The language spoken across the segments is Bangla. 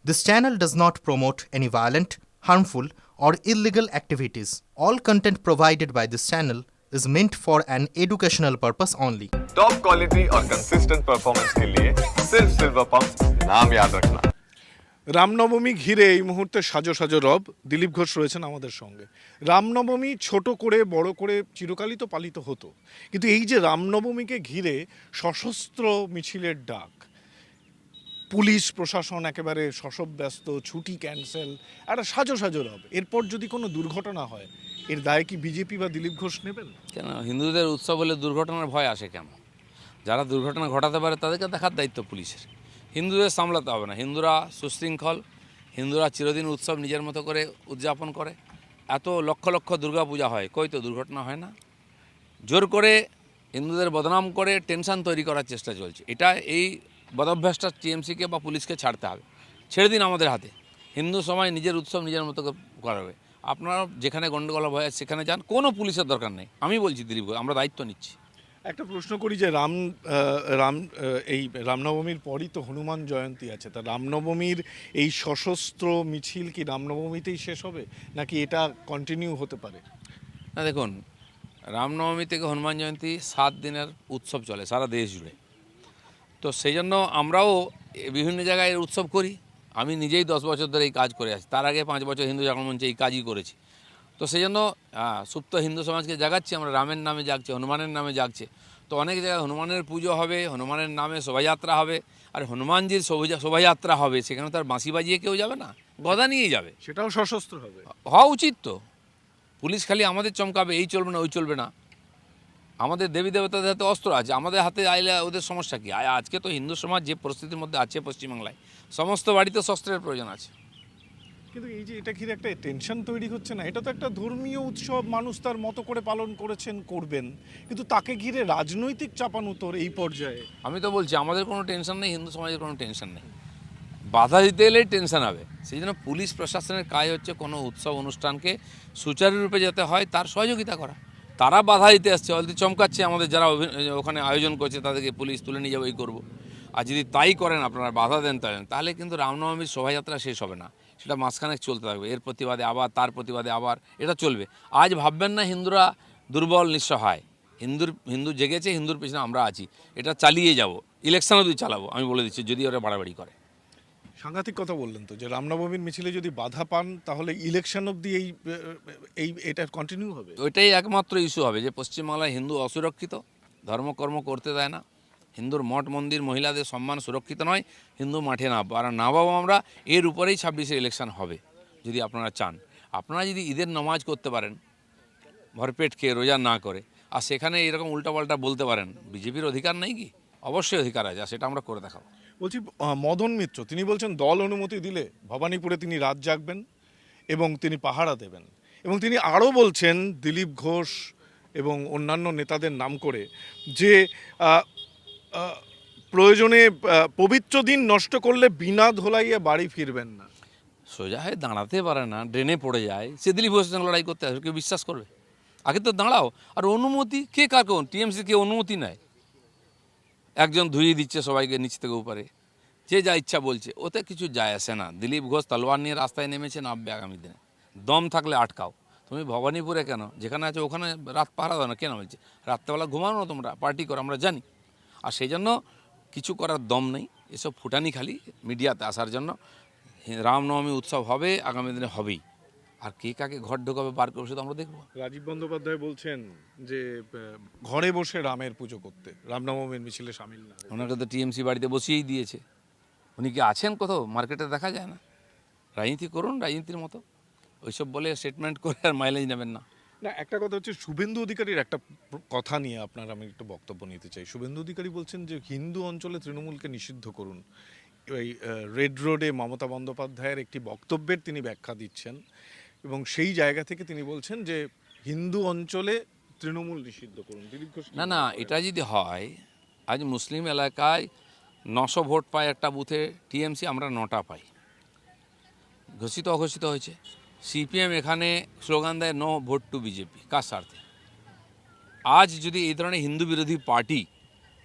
This channel does not promote any violent, harmful, or illegal activities. All content provided by this channel is meant for an educational purpose only. Top quality और कंसिस्टेंट परफॉर्मेंस के लिए सिर्फ सिल्वर पंप नाम याद रखना। রামনবমী ঘিরে এই মুহূর্তে সাজো সাজো রব দিলীপ ঘোষ রয়েছেন আমাদের সঙ্গে। রামনবমী ছোট করে বড় করে চিরকালই তো পালিত হতো, কিন্তু এই যে রামনবমীকে ঘিরে সশস্ত্র মিছিলের ডাক, পুলিশ প্রশাসন একেবারে শশব্যস্ত, ছুটি ক্যান্সেল, একটা সাজো সাজো রব, এরপর যদি কোনো দুর্ঘটনা হয় এর দায় কি বিজেপি বা দিলীপ ঘোষ নেবেন? কেন হিন্দুদের উৎসব হলে দুর্ঘটনার ভয় আসে কেন? যারা দুর্ঘটনা ঘটাতে পারে তাদেরকে দেখার দায়িত্ব পুলিশের। হিন্দুদের সামলাতে হবে না। হিন্দুরা সুশৃঙ্খল, হিন্দুরা চিরদিন উৎসব নিজের মতো করে উদযাপন করে। এত লক্ষ লক্ষ দুর্গা পূজা হয়, কই তো দুর্ঘটনা হয় না। জোর করে হিন্দুদের বদনাম করে টেনশন তৈরি করার চেষ্টা চলছে। এটা এই বদভ্যাসটা টিএমসিকে বা পুলিশকে ছাড়তে হবে। ছেড়ে দিন আমাদের হাতে। হিন্দু সমাজ নিজের উৎসব নিজের মতো করাবে। আপনারা যেখানে গণ্ডগোল ভয় সেখানে যান, কোনো পুলিশের দরকার নেই। আমি বলছি দিলীপ ঘোষ, আমরা দায়িত্ব নিচ্ছি। একটা প্রশ্ন করি যে এই রামনবমীর পরই তো হনুমান জয়ন্তী আছে, তা রামনবমীর এই সশস্ত্র মিছিল কি রামনবমীতেই শেষ হবে নাকি এটা কন্টিনিউ হতে পারে? না দেখুন, রামনবমী থেকে হনুমান জয়ন্তী 7 দিনের উৎসব চলে সারা দেশ জুড়ে। তো সেই জন্য আমরাও বিভিন্ন জায়গায় এর উৎসব করি। আমি নিজেই 10 বছর ধরে এই কাজ করে আছি। তার আগে 5 বছর হিন্দু জাগরণ মঞ্চে এই কাজই করেছি। তো সেই জন্য সুপ্ত হিন্দু সমাজকে জাগাচ্ছি আমরা। রামের নামে জাগছে, হনুমানের নামে জাগছে। তো অনেক জায়গায় হনুমানের পুজো হবে, হনুমানের নামে শোভাযাত্রা হবে। আর হনুমানজির শোভাযাত্রা হবে, সেখানে তার বাঁশি বাজিয়ে কেউ যাবে না, গদা নিয়ে যাবে। সেটাও সশস্ত্র হবে, হওয়া উচিত তো। পুলিশ খালি আমাদের চমকাবে, এই চলবে না ওই চলবে না। আমাদের দেবী দেবতাদের হাতে অস্ত্র আছে, আমাদের হাতে আইলে ওদের সমস্যা কী? আজকে তো হিন্দু সমাজ যে পরিস্থিতির মধ্যে আছে পশ্চিমবাংলায়, সমস্ত বাড়িতে শস্ত্রের প্রয়োজন আছে। কিন্তু এই যে এটা ঘিরে একটা টেনশন তৈরি হচ্ছে না? এটা তো একটা ধর্মীয় উৎসব, মানুষ তার মতো করে পালন করেছেন, করবেন, কিন্তু তাকে ঘিরে রাজনৈতিক চাপানুতোর এই পর্যায়ে। আমি তো বলছি আমাদের কোনো টেনশন নেই, হিন্দু সমাজের কোনো টেনশন নেই। বাধা দিতে এলেই টেনশন হবে। সেই জন্য পুলিশ প্রশাসনের কাজ হচ্ছে কোনো উৎসব অনুষ্ঠানকে সুচারুরূপে যেতে হয় তার সহযোগিতা করা। তারা বাধা দিতে আসছে, হয়তো চমকাচ্ছে আমাদের যারা ওখানে আয়োজন করছে তাদেরকে পুলিশ তুলে নিয়ে যাবে এই করবো। আর যদি তাই করেন, আপনারা বাধা দেন তাহলে কিন্তু রামনবমীর শোভাযাত্রা শেষ হবে না। সেটা মাঝখানে চলতে থাকবে, এর প্রতিবাদে আবার, তার প্রতিবাদে আবার, এটা চলবে। আজ ভাববেন না হিন্দুরা দুর্বল নিঃসহায়। হিন্দু জেগেছে, হিন্দুর পেছনে আমরা আছি। এটা চালিয়ে যাব, ইলেকশন অবধি চালাবো, আমি বলে দিচ্ছি, যদি ওরা বাড়াবাড়ি করে। সাংঘাতিক কথা বললেন তো, যে রামনবমীর মিছিলে যদি বাধা পান তাহলে ইলেকশন অবধি এটা কন্টিনিউ হবে। ওইটাই একমাত্র ইস্যু হবে যে পশ্চিমবাংলায় হিন্দু অসুরক্ষিত, ধর্মকর্ম করতে দেয় না, হিন্দুর মঠ মন্দির মহিলাদের সম্মান সুরক্ষিত নয়, হিন্দু মাঠে নামাবো আমরা। এর উপরেই 26-এর ইলেকশন হবে যদি আপনারা চান। আপনারা যদি ঈদের নামাজ করতে পারেন ভরপেট খেয়ে, রোজা না করে, আর সেখানে এরকম উল্টাপাল্টা বলতে পারেন, বিজেপির অধিকার নেই কি? অবশ্যই অধিকার আছে, আর সেটা আমরা করে দেখাবো। বলছি, মদন মিত্র তিনি বলছেন দল অনুমতি দিলে ভবানীপুরে তিনি রাত জাগবেন এবং তিনি পাহারা দেবেন, এবং তিনি আরও বলছেন দিলীপ ঘোষ এবং অন্যান্য নেতাদের নাম করে যে প্রয়োজনে পবিত্র দিন নষ্ট করলে বিনা ধোলাইয়ে বাড়ি ফিরবেন না। সোজা হয়ে দাঁড়াতে পারে না, ড্রেনে পড়ে যায়, সে দিলীপ ঘোষের সঙ্গে লড়াই করতে আসবে, কেউ বিশ্বাস করবে? আগে তো দাঁড়াও। আর অনুমতি কে কাকে? টিএমসি কে অনুমতি নেয়? একজন ধুয়ে দিচ্ছে সবাইকে নিচ থেকে উপরে, যে যা ইচ্ছা বলছে, ওতে কিছু যায় আসে না। দিলীপ ঘোষ তলোয়ার নিয়ে রাস্তায় নেমেছে, নামবে আগামী দিনে। দম থাকলে আটকাও। তুমি ভবানীপুরে কেন, যেখানে আছে ওখানে রাত পাহারা দাও না কেন? বলছে রাত্রেবেলা ঘুমানো না, তোমরা পার্টি করো, আমরা জানি। আর সেই জন্য কিছু করার দম নেই, এসব ফুটানি খালি মিডিয়াতে আসার জন্য। রামনবমী উৎসব হবে, আগামী দিনে হবেই। আর কে কাকে ঘর ঢোকাবে বার করবে সেটা আমরা দেখবো। রাজীব বন্দ্যোপাধ্যায় বলছেন যে ঘরে বসে রামের পুজো করতে, রামনবমীর মিছিলে সামিল না। ওনাকে তো টিএমসি বাড়িতে বসিয়েই দিয়েছে। উনি কি আছেন কোথাও? মার্কেটে দেখা যায় না। রাজনীতি করুন রাজনীতির মতো, ওইসব বলে স্টেটমেন্ট করে আর মাইলেজ নেবেন না। না, একটা কথা হচ্ছে শুভেন্দু অধিকারীর একটা কথা নিয়ে আপনার আমি একটু বক্তব্য নিতে চাই। শুভেন্দু অধিকারী বলছেন যে হিন্দু অঞ্চলে তৃণমূলকে নিষিদ্ধ করুন। এই রেড রোডে মমতা বন্দ্যোপাধ্যায়ের একটি বক্তব্যের তিনি ব্যাখ্যা দিচ্ছেন, এবং সেই জায়গা থেকে তিনি বলছেন যে হিন্দু অঞ্চলে তৃণমূল নিষিদ্ধ করুন। দিলীপ ঘোষ না, এটা যদি হয়, আজ মুসলিম এলাকায় 900 ভোট পায় একটা বুথে টিএমসি, আমরা 9টা পাই। ঘোষিত অঘোষিত হয়েছে। সিপিএম এখানে স্লোগান দেয় নো ভোট টু বিজেপি, কার স্বার্থে? আজ যদি এই ধরনের হিন্দু বিরোধী পার্টি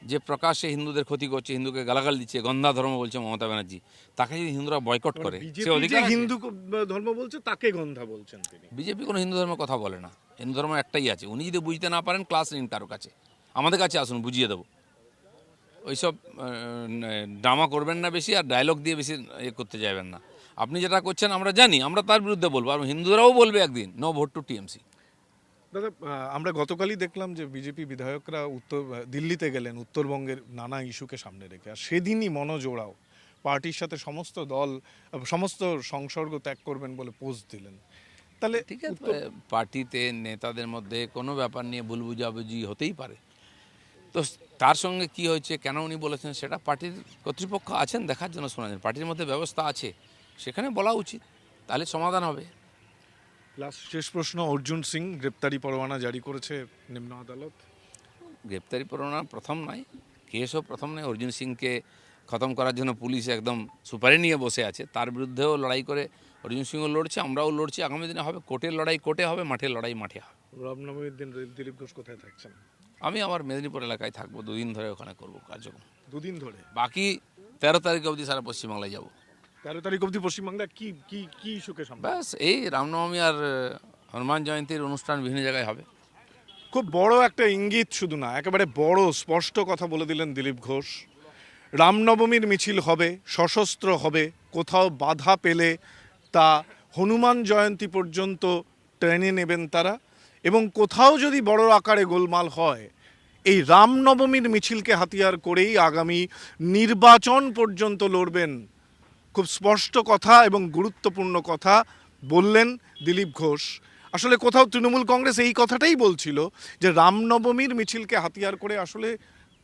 যে প্রকাশ্যে হিন্দুদের ক্ষতি করছে, হিন্দুকে গালাগাল দিচ্ছে, গন্ধা ধর্ম বলছে মমতা ব্যানার্জি, তাকে যদি হিন্দুরা বয়কট করে সে বিজেপি যে অধিকার হিন্দু ধর্ম বলছে তাকে গন্ধা বলছেন তিনি। বিজেপি কোনো হিন্দু ধর্মের কথা বলে না, হিন্দু ধর্ম একটাই আছে। উনি যদি বুঝতে না পারেন ক্লাস নিন কারো কাছে, আমাদের কাছে আসুন, বুঝিয়ে দেবো। ওইসব ড্রামা করবেন না বেশি, আর ডায়লগ দিয়ে বেশি করতে যাবেন না। আপনি যেটা করছেন আমরা জানি, আমরা তার বিরুদ্ধে বলবো, আর হিন্দুরাও বলবে একদিন নো ভোট টু টিএমসি। দাদা, আমরা গতকালই দেখলাম যে বিজেপি বিধায়করা দিল্লিতে গেলেন উত্তরবঙ্গের নানা ইস্যুকে সামনে রেখে, আর সেদিনই মনোজ ওরাও পার্টির সাথে সমস্ত দল সমস্ত সংসর্গ ত্যাগ করবেন বলে পোস্ট দিলেন। তাহলে ঠিক আছে, পার্টিতে নেতাদের মধ্যে কোনো ব্যাপার নিয়ে ভুল বুঝাবুঝি হতেই পারে, তো তার সঙ্গে কি হয়েছে, কেন উনি বলেছেন, সেটা পার্টির কর্তৃপক্ষ আছেন দেখার জন্য, শোনা যায়। পার্টির মধ্যে ব্যবস্থা আছে, সেখানে বলা উচিত, তাহলে সমাধান হবে। লাস্ট শেষ প্রশ্ন, অর্জুন সিং গ্রেপ্তারি পরোয়ানা জারি করেছে নিম্ন আদালত। গ্রেপ্তারি পরোয়ানা প্রথম নয়, কেসও প্রথম নয়। অর্জুন সিংকে খতম করার জন্য পুলিশ একদম সুপারি নিয়ে বসে আছে, তার বিরুদ্ধেও লড়াই করে অর্জুন সিংও লড়ছে, আমরাও লড়ছি। আগামী দিনে হবে কোর্টের লড়াই কোর্টে হবে, মাঠের লড়াই মাঠে হবে। রামনবমীর দিন দিলীপ ঘোষ কোথায় থাকছেন? আমি আমার মেদিনীপুর এলাকায় থাকবো, 2 দিন ধরে ওখানে করবো কার্যক্রম। 2 দিন ধরে? বাকি 13 তারিখ অবধি সারা পশ্চিমবাংলায় যাব। 13 তারিখ অবধি পশ্চিমবাংলা কি কি কি ইস্যুকে সামনে? ব্যাস এই রামনবমী আর হনুমান জয়ন্তীর অনুষ্ঠান বিভিন্ন জায়গায় হবে। খুব বড় একটা ইঙ্গিত, শুধু না, একেবারে বড় স্পষ্ট কথা বলে দিলেন দিলীপ ঘোষ। রামনবমীর মিছিল হবে, সশস্ত্র হবে, কোথাও বাধা পেলে তা হনুমান জয়ন্তী পর্যন্ত টেনে নেবেন তারা, এবং কোথাও যদি বড় আকারে গোলমাল হয়, এই রামনবমীর মিছিলকে হাতিয়ার করেই আগামী নির্বাচন পর্যন্ত লড়বেন। খুব স্পষ্ট কথা এবং গুরুত্বপূর্ণ কথা বললেন দিলীপ ঘোষ। আসলে কোথাও তৃণমূল কংগ্রেস এই কথাটাই বলছিল যে রামনবমীর মিছিলকে হাতিয়ার করে আসলে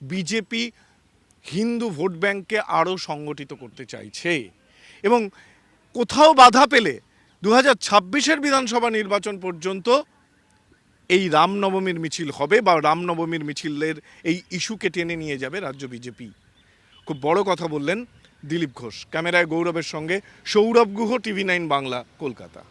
বিজেপি হিন্দু ভোট ব্যাংককে আরও সংগঠিত করতে চাইছে, এবং কোথাও বাধা পেলে 2026-এর বিধানসভা নির্বাচন পর্যন্ত এই রামনবমীর মিছিল হবে, বা রামনবমীর মিছিলের এই ইস্যুকে টেনে নিয়ে যাবে রাজ্য বিজেপি। খুব বড় কথা বললেন দিলীপ ঘোষ। ক্যামেরায় গৌরবের সঙ্গে সৌরভ গুহ, TV9 বাংলা, কলকাতা।